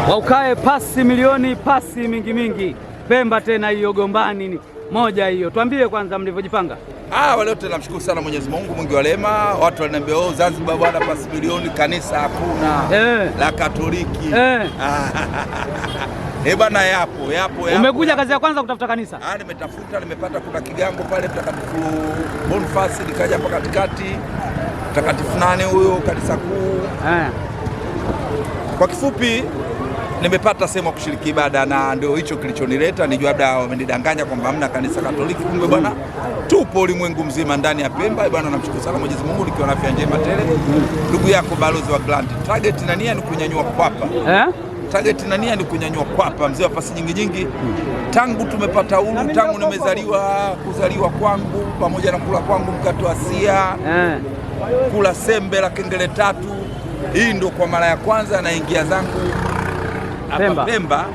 Waukae pasi milioni, pasi mingi mingi. Pemba tena hiyo Gombani moja hiyo. Tuambie kwanza mlivyojipanga. Wale wote namshukuru sana Mwenyezi Mungu mwingi wa rehema. Watu wananiambia Zanzibar bwana pasi milioni, kanisa hakuna la Katoliki. Bwana yapo. Umekuja kazi ya kwanza kutafuta kanisa? Nimetafuta, nimepata kuna kigango pale Mtakatifu Boniface, nikaja hapa katikati Mtakatifu nane huyo kanisa kuu. Kwa kifupi nimepata sehemu ya kushiriki ibada na ndio hicho kilichonileta. Nijua labda wamenidanganya kwamba hamna kanisa Katoliki, kumbe bwana tupo ulimwengu mzima ndani ya Pemba. Bwana namshukuru sana Mwenyezi Mungu nikiwa na afya njema tele. Ndugu yako balozi wa Grand Target na nia ni kunyanyua kwapa. Target na nia ni kunyanyua kwapa, mzee wa pasi nyingi. Tangu tumepata uhuru, tangu kuzaliwa kwangu pamoja na kula kwangu mkate wa sia, kula sembe la kengele tatu. Hii ndio kwa mara ya kwanza naingia zangu hapa Pemba,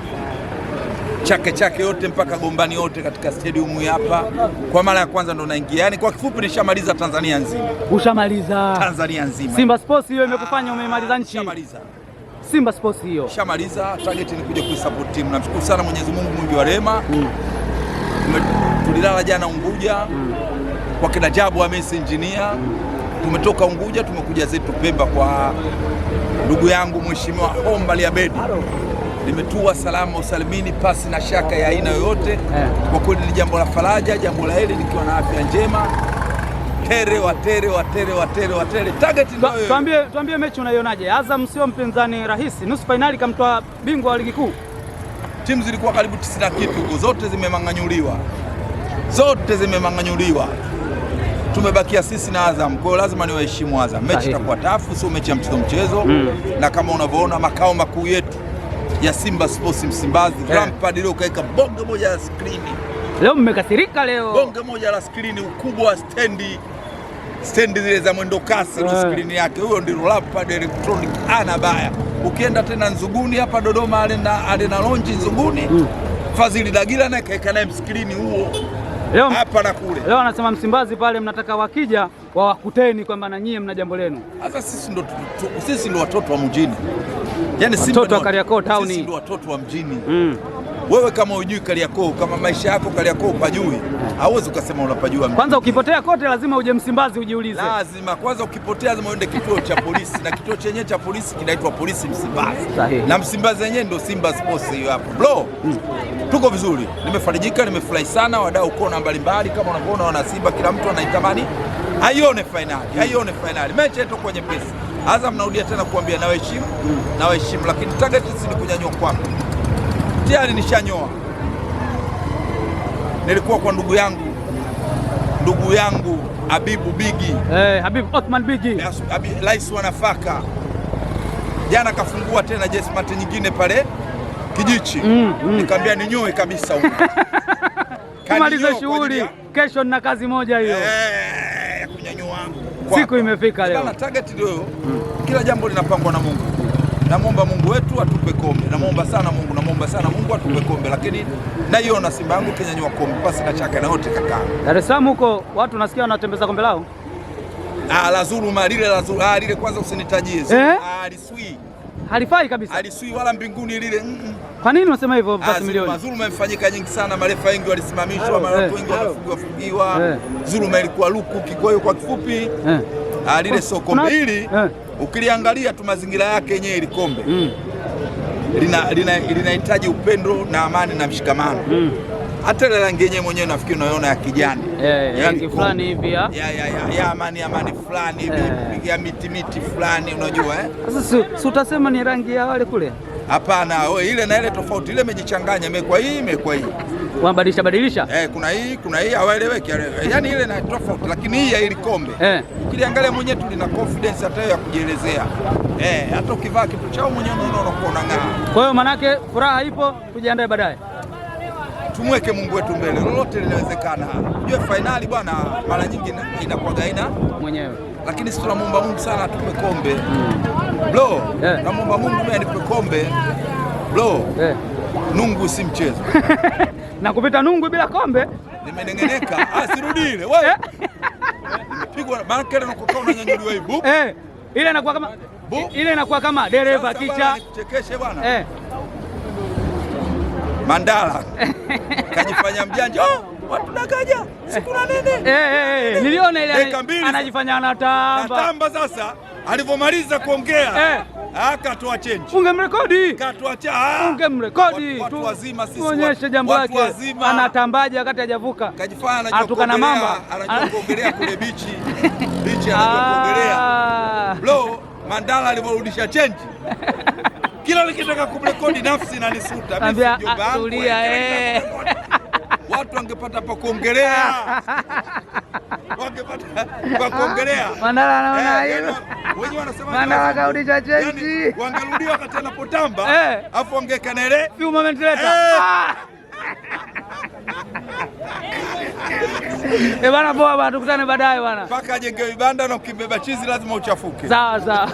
chake yote mpaka Gombani yote katika stadium hapa. Kwa mara ya kwanza ndo naingia. Yaani kwa kifupi nishamaliza Tanzania nzima. Ushamaliza Tanzania nzima. Simba Sports hiyo imekufanya umemaliza nchi. Shamaliza Simba Sports hiyo. Shamaliza. Target ni kuja kuisupport team. Namshukuru sana Mwenyezi Mungu mwingi wa rehema. Tulilala jana Unguja kwa kina Jabu wa Messi Engineer. Tumetoka Unguja tumekuja zetu Pemba kwa ndugu yangu Mheshimiwa Omba Liabedi. Nimetua salama usalimini pasi na shaka ya aina yoyote. Kwa kweli ni jambo la faraja, jambo la heri nikiwa na afya njema. Watere. Target ndio. Tuambie mechi unaionaje? Azam sio mpinzani rahisi. Nusu finali kamtoa bingwa wa ligi kuu. Timu zilikuwa karibu 90 kitu huko, zote zimemanganyuliwa. Tumebakia sisi na Azam. Kwa hiyo lazima niwaheshimu Azam. Mechi itakuwa tafu, sio mechi ya mchezo. Na kama unavyoona makao makuu yetu ya Simba Sports Msimbazi, Rampad leo kaika bonge moja la screen. Leo mmekasirika leo. Bonge moja la screen, ukubwa wa stendi zile za mwendo kasi ndio screen yake. Huyo ndio Rampad Electronic ana baya. Ukienda tena Nzuguni hapa Dodoma Arena Lounge Nzuguni, Fadhili Dagila na kaika naye screen huo. Leo hapa na kule. Leo anasema Msimbazi pale mnataka wakija wawakuteni kwamba na nyie mna jambo lenu. Sasa sisi ndo watoto wa mjini. Yaani Simba watoto wa Kariakoo town. Sisi ndo watoto wa mjini. Wewe kama hujui Kariakoo, kama maisha yako Kariakoo pajui, hauwezi ukasema unapajua mjini. Kwanza ukipotea kote lazima uje Msimbazi ujiulize. Lazima kwanza ukipotea lazima uende kituo cha polisi na kituo chenyewe cha polisi kinaitwa polisi Msimbazi. Na Msimbazi yenyewe ndio Simba Sports hiyo hapo. Bro, tuko vizuri. Nimefarijika, nimefurahi sana. Wadau kona mbalimbali kama unavyoona wana Simba, kila mtu anaitamani aione finali. Mechi yetu kwenye pesa. Azam narudia tena kuambia nawaheshimu, lakini target si ni kunyanyua kwako. Tayari nishanyoa. Nilikuwa kwa ndugu yangu Habibu Bigi. Habibu Othman Bigi. Rais wa nafaka. Jana kafungua tena jesmati nyingine pale Kijichi. Nikamwambia ninyoe kabisa huko. Kumaliza shughuli. Kesho nina kazi moja hiyo. Kunyanyua. Siku imefika leo. Bana target ndio. Kila jambo linapangwa na Mungu. Namuomba Mungu wetu atupe kombe. Namuomba sana Mungu atupe kombe, lakini naiona Simba yangu kinyanyua kombe pasi na chaka na wote kaka. Dar es Salaam huko watu nasikia wanatembeza kombe lao. La dhuluma lile kwanza usinitajie. Aliswi. Halifai kabisa. Aliswi wala mbinguni lile. Kwa nini unasema hivyo pasi milioni? Dhuluma imefanyika nyingi sana, marefa wengi walisimamishwa, watu wengi walifungiwa. Dhuluma ilikuwa lukuki. Kwa hiyo kwa kifupi lile soko mbili ukiliangalia tu mazingira yake yenyewe ile kombe linahitaji upendo na amani na mshikamano. Hata ile rangi yenyewe mwenyewe nafikiri unaona ya kijani. Rangi fulani hivi ya amani fulani hivi ya miti fulani unajua Sasa si utasema ni rangi ya wale kule? Hapana, ile na ile tofauti, ile imejichanganya, imekuwa hii. Wanabadilisha? Kuna hii hawaeleweki. Yaani ile na tofauti, lakini hii ya ile kombe. Ukiliangalia mwenyewe tu lina confidence hata ya kujielezea. Hata ukivaa kitu chao mwenyewe unaona ng'aa. Kwa hiyo manake furaha ipo, tujiandae baadaye. Tumweke Mungu wetu mbele, lolote linawezekana. Unajua finali bwana mara nyingi inakuwa gaina mwenyewe. Lakini sisi tunamuomba Mungu sana atupe kombe. Bro, namuomba Mungu mimi anipe kombe. Bro, nungu si mchezo. Na kupita nungu bila kombe. Nimenengeneka. Asirudile. Wewe. Pigwa markele na kukaa unanyanyuliwa hivi. Ile inakuwa kama dereva kicha. Chekeshe bwana. Mandala kajifanya mjanja, watu dakaja siku na nene. Niliona ile anajifanya anatamba. Sasa alivyomaliza kuongea akatoa change. Ungemrekodi. Ungemrekodi. Watu wazima sisi. Muonyeshe jambo lake. Anatambaje wakati hajavuka? Kajifanya anajua mamba. Anajua kuogelea kule bichi. Bichi anajua kuogelea. Bro, Mandala alivyorudisha change. Kila nikitaka kumrekodi nafsi na nisuta. Ambia tulia Watu wangepata pa kuongelea. Wangepata pa kuongelea. Mandala anaona hilo. Wenyewe wanasema Mandala kaudisha change. Wangerudia wakati anapotamba, afu wangeka na ile few moment later. Bana poa bana, tukutane baadaye bana. Mpaka ajenge vibanda na ukibeba chizi lazima uchafuke. Sawa.